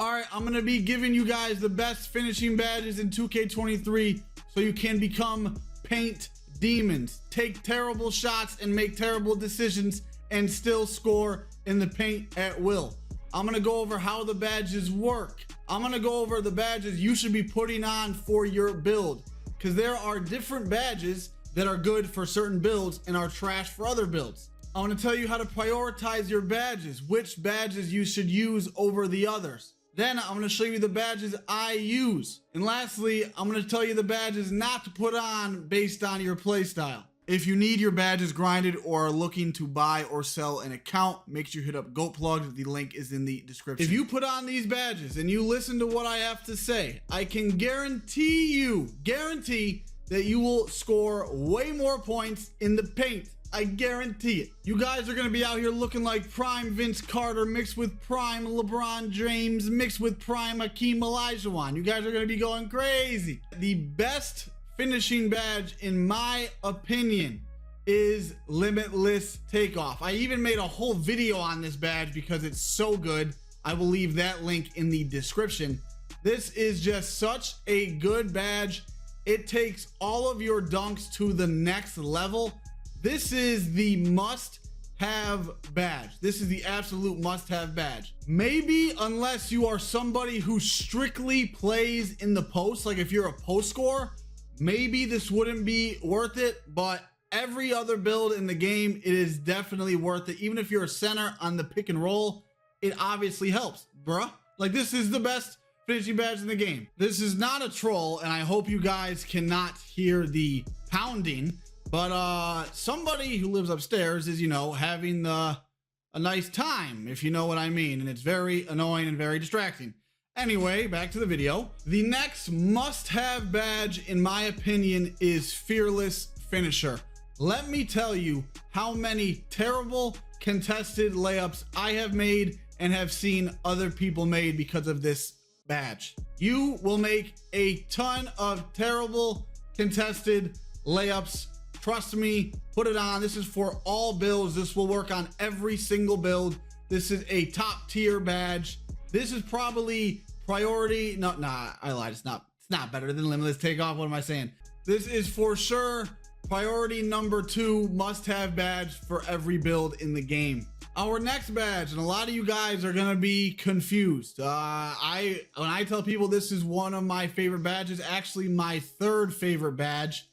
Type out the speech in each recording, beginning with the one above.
All right, I'm gonna be giving you guys the best finishing badges in 2K23 so you can become paint demons. Take terrible shots and make terrible decisions and still score in the paint at will. I'm gonna go over how the badges work. I'm gonna go over the badges you should be putting on for your build, because there are different badges that are good for certain builds and are trash for other builds. I'm gonna tell you how to prioritize your badges, which badges you should use over the others. Then I'm gonna show you the badges I use. And lastly, I'm gonna tell you the badges not to put on based on your playstyle. If you need your badges grinded or are looking to buy or sell an account, make sure you hit up GoPlugged. The link is in the description. If you put on these badges and you listen to what I have to say, I can guarantee that you will score way more points in the paint. I guarantee it. You guys are gonna be out here looking like prime Vince Carter mixed with prime LeBron James mixed with prime Hakeem Olajuwon. You guys are gonna be going crazy. The best finishing badge, in my opinion, is Limitless Takeoff. I even made a whole video on this badge because it's so good. I will leave that link in the description. This is just such a good badge. It takes all of your dunks to the next level. This is the must-have badge. This is the absolute must-have badge. Maybe unless you are somebody who strictly plays in the post, like if you're a post scorer, maybe this wouldn't be worth it, but every other build in the game, it is definitely worth it. Even if you're a center on the pick and roll, it obviously helps, bruh. Like, this is the best finishing badge in the game. This is not a troll, and I hope you guys cannot hear the pounding. But somebody who lives upstairs is, you know, having a nice time, if you know what I mean. And it's very annoying and very distracting. Anyway, back to the video. The next must-have badge, in my opinion, is Fearless Finisher. Let me tell you how many terrible contested layups I have made and have seen other people made because of this badge. You will make a ton of terrible contested layups. Trust me, put it on. This is for all builds. This will work on every single build. This is a top tier badge. This is probably priority. No, nah, I lied. It's not better than Limitless Takeoff. What am I saying? This is for sure priority number 2 must-have badge for every build in the game. Our next badge, and a lot of you guys are gonna be confused. When I tell people this is one of my favorite badges, actually my 3rd favorite badge,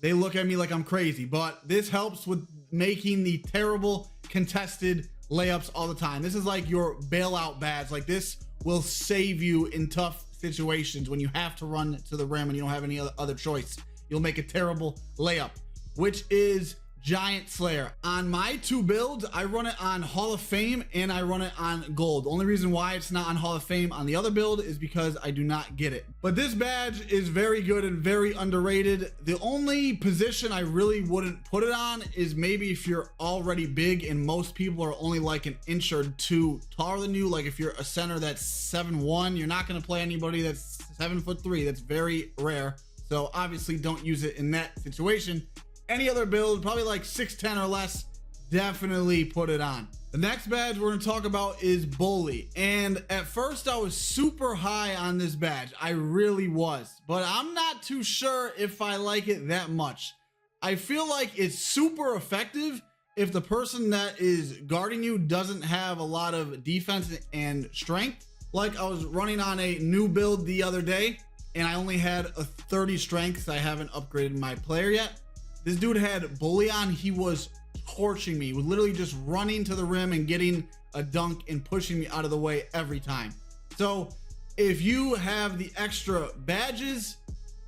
they look at me like I'm crazy, but this helps with making the terrible contested layups all the time. This is like your bailout badge. Like, this will save you in tough situations when you have to run to the rim and you don't have any other choice. You'll make a terrible layup, which is Giant Slayer. On my 2 builds, I run it on Hall of Fame and I run it on Gold. The only reason why it's not on Hall of Fame on the other build is because I do not get it. But this badge is very good and very underrated. The only position I really wouldn't put it on is maybe if you're already big and most people are only like an inch or 2 taller than you. Like if you're a center that's 7'1", you're not going to play anybody that's 7'3". That's very rare. So obviously don't use it in that situation. Any other build, probably like 6'10" or less, definitely put it on. The next badge we're gonna talk about is Bully. And at first I was super high on this badge. I really was, but I'm not too sure if I like it that much. I feel like it's super effective if the person that is guarding you doesn't have a lot of defense and strength. Like, I was running on a new build the other day and I only had a 30 strength. I haven't upgraded my player yet. This dude had Bully on. He was torching me, was literally just running to the rim and getting a dunk and pushing me out of the way every time. So if you have the extra badges,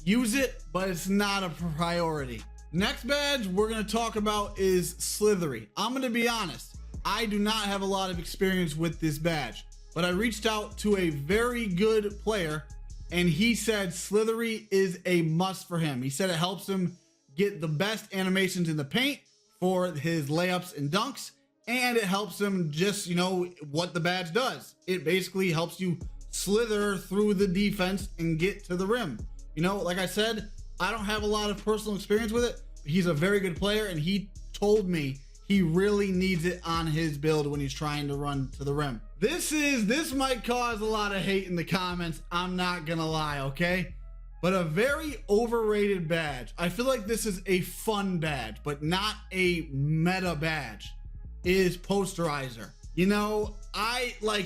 use it, but it's not a priority. Next badge we're going to talk about is Slithery. I'm going to be honest, I do not have a lot of experience with this badge, but I reached out to a very good player and he said Slithery is a must for him. He said it helps him get the best animations in the paint for his layups and dunks, and it helps him just, you know, what the badge does. It basically helps you slither through the defense and get to the rim. You know, like I said, I don't have a lot of personal experience with it, but he's a very good player, and he told me he really needs it on his build when he's trying to run to the rim. This might cause a lot of hate in the comments, I'm not gonna lie, okay? But a very overrated badge, I feel like this is a fun badge, but not a meta badge, is Posterizer. You know,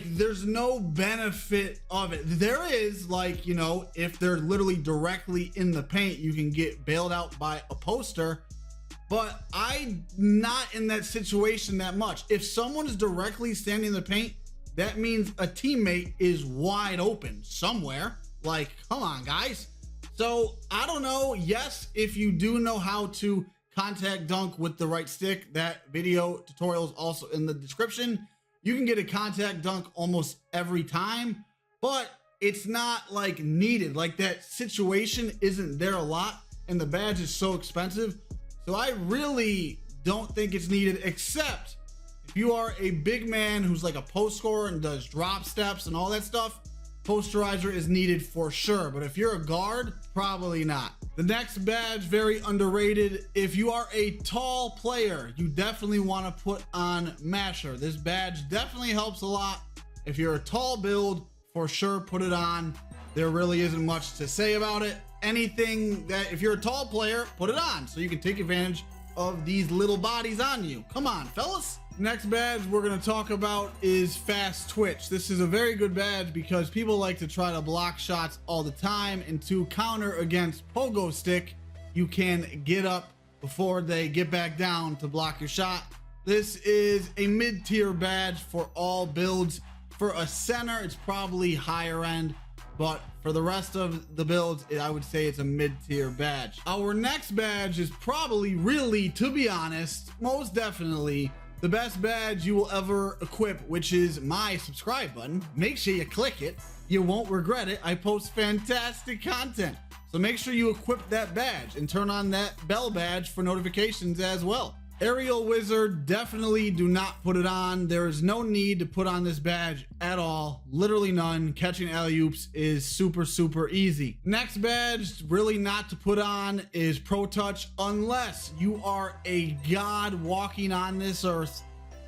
there's no benefit of it. There is, like, you know, if they're literally directly in the paint, you can get bailed out by a poster, but I'm not in that situation that much. If someone is directly standing in the paint, that means a teammate is wide open somewhere. Like, come on, guys. So I don't know. Yes, if you do know how to contact dunk with the right stick, that video tutorial is also in the description. You can get a contact dunk almost every time, but it's not like needed. Like, that situation isn't there a lot, and the badge is so expensive. So I really don't think it's needed, except if you are a big man who's like a post scorer and does drop steps and all that stuff, Posterizer is needed for sure. But if you're a guard, probably not. The next badge, very underrated. If you are a tall player, you definitely want to put on Masher. This badge definitely helps a lot. If you're a tall build, for sure put it on. There really isn't much to say about it. Anything that, if you're a tall player, put it on so you can take advantage of these little bodies on you. Come on, fellas. Next badge we're going to talk about is Fast Twitch. This is a very good badge because people like to try to block shots all the time, and to counter against Pogo Stick, you can get up before they get back down to block your shot. This is a mid-tier badge for all builds. For a center, it's probably higher end, but for the rest of the builds, I would say it's a mid-tier badge. Our next badge is probably, really, to be honest, most definitely the best badge you will ever equip, which is my subscribe button. Make sure you click it. You won't regret it. I post fantastic content. So make sure you equip that badge and turn on that bell badge for notifications as well. Aerial Wizard, definitely do not put it on. There is no need to put on this badge at all. Literally none. Catching alley-oops is super, super easy. Next badge, really not to put on, is Pro Touch, unless you are a god walking on this earth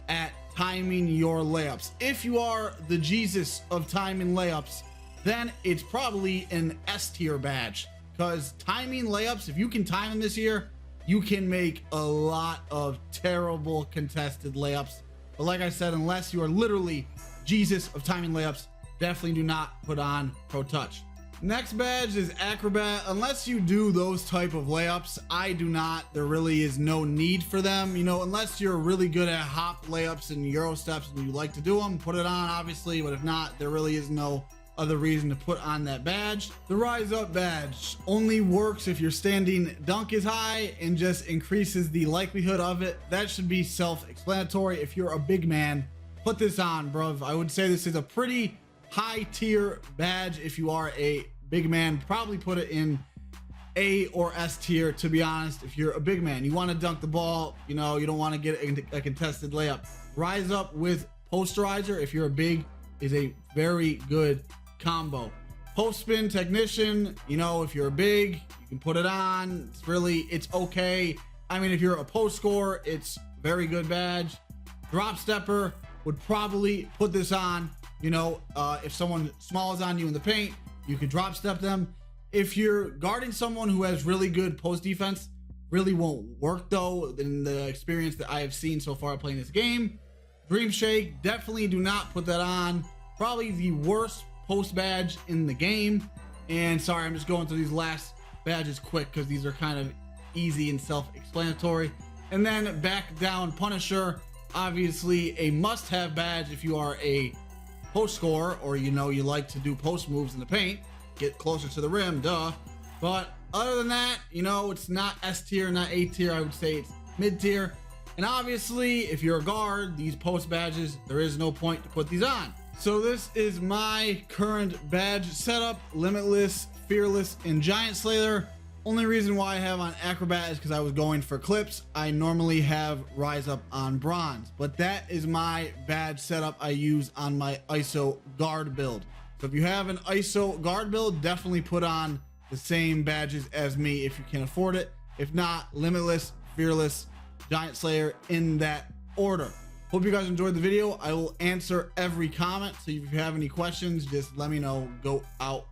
at timing your layups. If you are the Jesus of timing layups, then it's probably an S tier badge, because timing layups, if you can time them this year, you can make a lot of terrible contested layups. But like I said, unless you are literally Jesus of timing layups, definitely do not put on Pro Touch. Next badge is Acrobat. Unless you do those type of layups, I do not. There really is no need for them. You know, unless you're really good at hop layups and Euro steps and you like to do them, put it on, obviously. But if not, there really is no other reason to put on that badge. The Rise Up badge only works if your standing dunk is high and just increases the likelihood of it. That should be self-explanatory. If you're a big man, put this on, bruv. I would say this is a pretty high tier badge. If you are a big man, probably put it in A or S tier, to be honest. If you're a big man, you want to dunk the ball, you know, you don't want to get a contested layup. Rise Up with Posterizer, if you're a big, is a very good combo. Post spin technician, you know, if you're big, you can put it on. It's okay. I mean, if you're a post scorer, it's very good badge. Drop stepper, would probably put this on. You know, if someone small is on you in the paint, you can drop step them. If you're guarding someone who has really good post defense, really won't work though, in the experience that I have seen so far playing this game. Dream Shake, definitely do not put that on. Probably the worst post badge in the game. And sorry, I'm just going through these last badges quick because these are kind of easy and self-explanatory. And then Back Down Punisher, obviously a must-have badge if you are a post scorer, or you know, you like to do post moves in the paint, get closer to the rim, duh. But other than that, you know, it's not S tier, not A tier. I would say it's mid tier. And obviously, if you're a guard, these post badges, there is no point to put these on. So this is my current badge setup: Limitless, Fearless, and Giant Slayer. Only reason why I have on Acrobat is because I was going for clips. I normally have Rise Up on Bronze, but that is my badge setup I use on my ISO guard build. So if you have an ISO guard build, definitely put on the same badges as me if you can afford it. If not, Limitless, Fearless, Giant Slayer, in that order. Hope you guys enjoyed the video. I will answer every comment. So if you have any questions, just let me know. Go out.